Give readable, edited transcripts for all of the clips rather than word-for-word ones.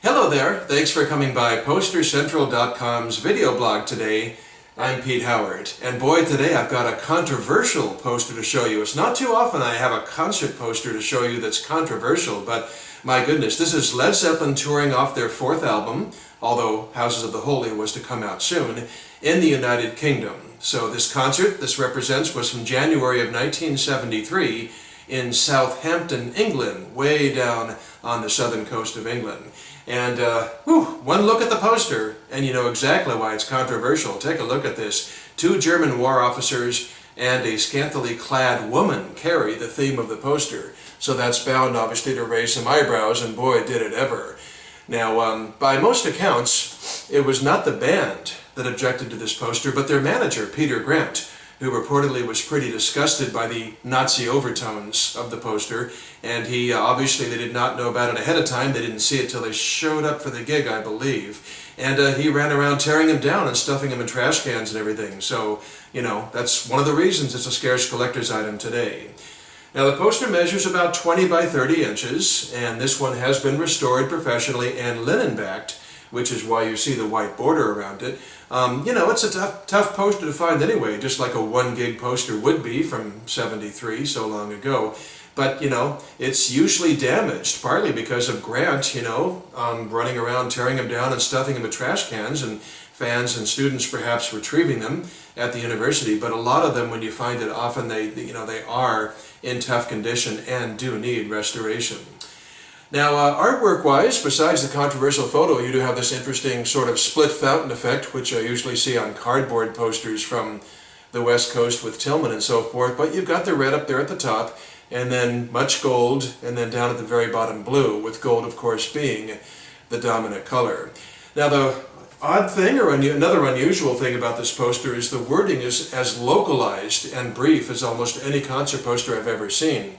Hello there, thanks for coming by PosterCentral.com's video blog today. I'm Pete Howard, and boy, today I've got a controversial poster to show you. It's not too often I have a concert poster to show you that's controversial, but my goodness, this is Led Zeppelin touring off their fourth album, although Houses of the Holy was to come out soon, in the United Kingdom. So this concert, this represents, was from January of 1973 in Southampton, England, way down on the southern coast of England. And one look at the poster and you know exactly why it's controversial. Take a look at this. Two German war officers and a scantily clad woman carry the theme of the poster. So that's bound obviously to raise some eyebrows, and boy did it ever. Now by most accounts it was not the band that objected to this poster, but their manager, Peter Grant, who reportedly was pretty disgusted by the Nazi overtones of the poster, and he obviously they did not know about it ahead of time. They didn't see it till they showed up for the gig, I believe, and he ran around tearing him down and stuffing him in trash cans and everything. So, you know, that's one of the reasons it's a scarce collector's item today. Now the poster measures about 20 by 30 inches, and this one has been restored professionally and linen backed, which is why you see the white border around it. You know, it's a tough poster to find anyway, just like a 1 gig poster would be from '73, so long ago. But, you know, it's usually damaged, partly because of Grant, you know, running around tearing them down and stuffing them in trash cans, and fans and students perhaps retrieving them at the university. But a lot of them, when you find it, often they are in tough condition and do need restoration. Now, artwork-wise, besides the controversial photo, you do have this interesting sort of split fountain effect, which I usually see on cardboard posters from the West Coast with Tillman and so forth. But you've got the red up there at the top, and then much gold, and then down at the very bottom blue, with gold, of course, being the dominant color. Now, the odd thing, or another unusual thing about this poster, is the wording is as localized and brief as almost any concert poster I've ever seen.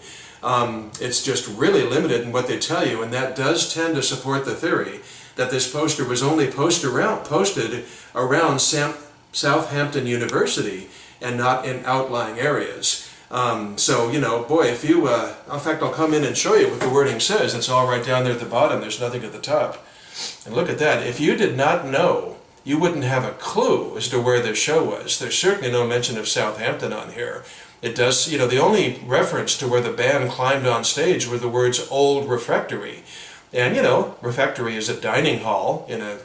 It's just really limited in what they tell you, and that does tend to support the theory that this poster was only posted around Southampton University and not in outlying areas. So, you know, boy, if you, in fact, I'll come in and show you what the wording says. It's all right down there at the bottom. There's nothing at the top. And look at that. If you did not know, you wouldn't have a clue as to where this show was. There's certainly no mention of Southampton on here. It does, you know, the only reference to where the band climbed on stage were the words "Old Refectory." And, you know, refectory is a dining hall in a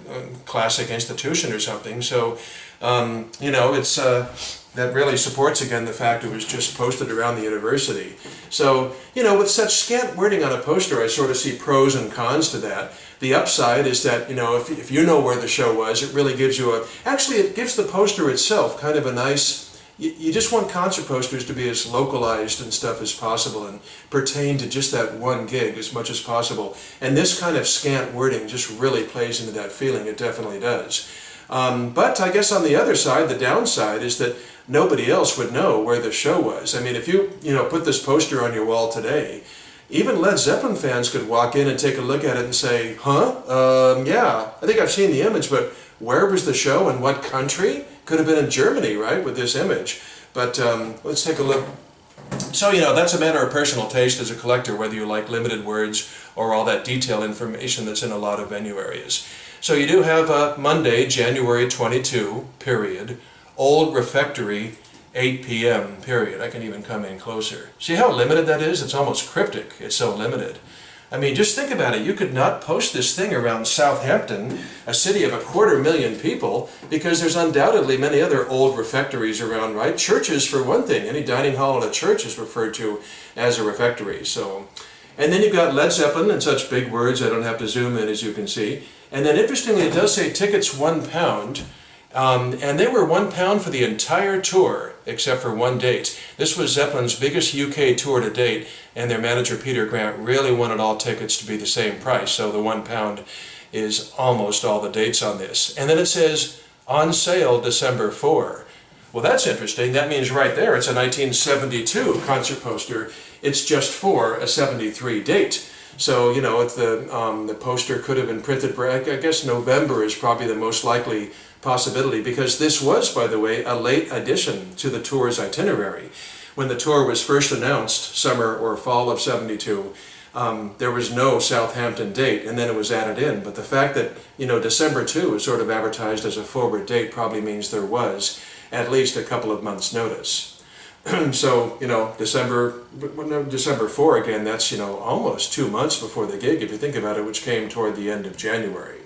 classic institution or something. So, you know, it's that really supports, again, the fact it was just posted around the university. So, you know, with such scant wording on a poster, I sort of see pros and cons to that. The upside is that, you know, if you know where the show was, it really gives you actually it gives the poster itself kind of a nice, you just want concert posters to be as localized and stuff as possible and pertain to just that one gig as much as possible. And this kind of scant wording just really plays into that feeling. It definitely does. But I guess on the other side, the downside is that nobody else would know where the show was. I mean, if you put this poster on your wall today, even Led Zeppelin fans could walk in and take a look at it and say, yeah, I think I've seen the image, but where was the show and what country? Could have been in Germany, right, with this image. But let's take a look. So, you know, that's a matter of personal taste as a collector, whether you like limited words or all that detailed information that's in a lot of venue areas. So you do have Monday, January 22, period, Old Refectory, 8 p.m., period. I can even come in closer. See how limited that is? It's almost cryptic. It's so limited. I mean, just think about it. You could not post this thing around Southampton, a city of 250,000 people, because there's undoubtedly many other old refectories around, right? Churches, for one thing. Any dining hall in a church is referred to as a refectory. So, and then you've got Led Zeppelin and such big words. I don't have to zoom in, as you can see. And then, interestingly, it does say tickets £1. And they were £1 for the entire tour, except for one date. This was Zeppelin's biggest UK tour to date, and their manager Peter Grant really wanted all tickets to be the same price, so the £1 is almost all the dates on this. And then it says, on sale December 4. Well, that's interesting. That means right there it's a 1972 concert poster. It's just for a 73 date. So, you know, if the poster could have been printed, I guess November is probably the most likely possibility, because this was, by the way, a late addition to the tour's itinerary. When the tour was first announced, summer or fall of '72, there was no Southampton date, and then it was added in. But the fact that, December 2 is sort of advertised as a forward date probably means there was at least a couple of months' notice. So, December 4 again, that's, almost 2 months before the gig, if you think about it, which came toward the end of January.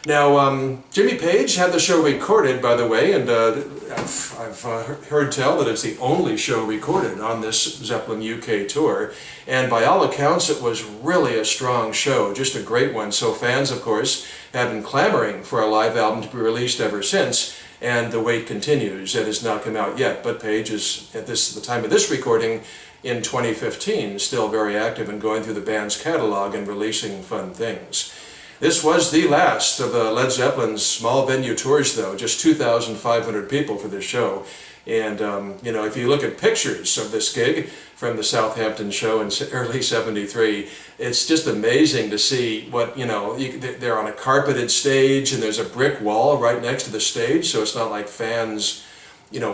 Now, Jimmy Page had the show recorded, by the way, and I've heard tell that it's the only show recorded on this Zeppelin UK tour, and by all accounts it was really a strong show, just a great one. So fans, of course, have been clamoring for a live album to be released ever since, and the wait continues. It has not come out yet, but Page is, at the time of this recording, in 2015, still very active in going through the band's catalog and releasing fun things. This was the last of the Led Zeppelin's small venue tours, though, just 2,500 people for this show. And, if you look at pictures of this gig from the Southampton show in early '73, it's just amazing to see what, they're on a carpeted stage and there's a brick wall right next to the stage, so it's not like fans,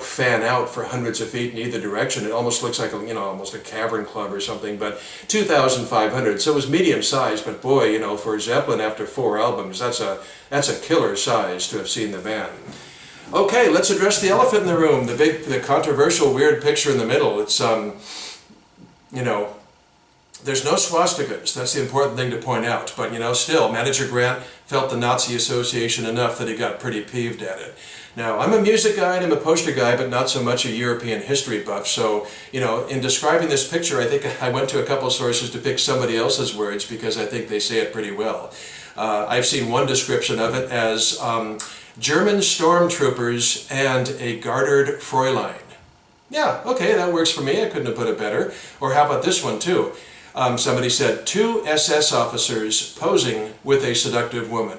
fan out for hundreds of feet in either direction. It almost looks like, almost a cavern club or something, but 2,500, so it was medium size, but boy, for Zeppelin after 4 albums, that's a killer size to have seen the band. Okay, let's address the elephant in the room, the controversial weird picture in the middle. It's, there's no swastikas, that's the important thing to point out, but still, Manager Grant felt the Nazi Association enough that he got pretty peeved at it. Now, I'm a music guy and I'm a poster guy, but not so much a European history buff, so, in describing this picture, I think I went to a couple sources to pick somebody else's words because I think they say it pretty well. I've seen one description of it as German stormtroopers and a gartered Fräulein. Yeah, okay, that works for me, I couldn't have put it better. Or how about this one too? Somebody said, 2 SS officers posing with a seductive woman.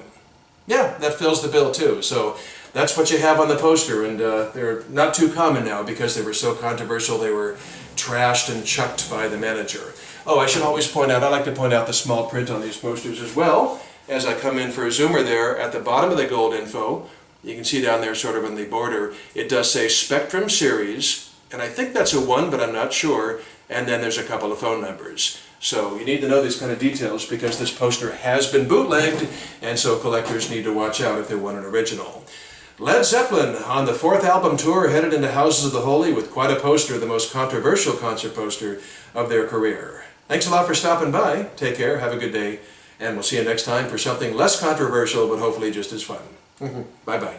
Yeah, that fills the bill too. So that's what you have on the poster, and they're not too common now because they were so controversial they were trashed and chucked by the manager. Oh, I should always point out, I like to point out the small print on these posters as well. As I come in for a zoomer there, at the bottom of the gold info, you can see down there sort of on the border, it does say Spectrum Series, and I think that's a 1, but I'm not sure, and then there's a couple of phone numbers. So you need to know these kind of details because this poster has been bootlegged, and so collectors need to watch out if they want an original. Led Zeppelin on the 4th album tour headed into Houses of the Holy with quite a poster, the most controversial concert poster of their career. Thanks a lot for stopping by. Take care, have a good day, and we'll see you next time for something less controversial but hopefully just as fun. Bye-bye.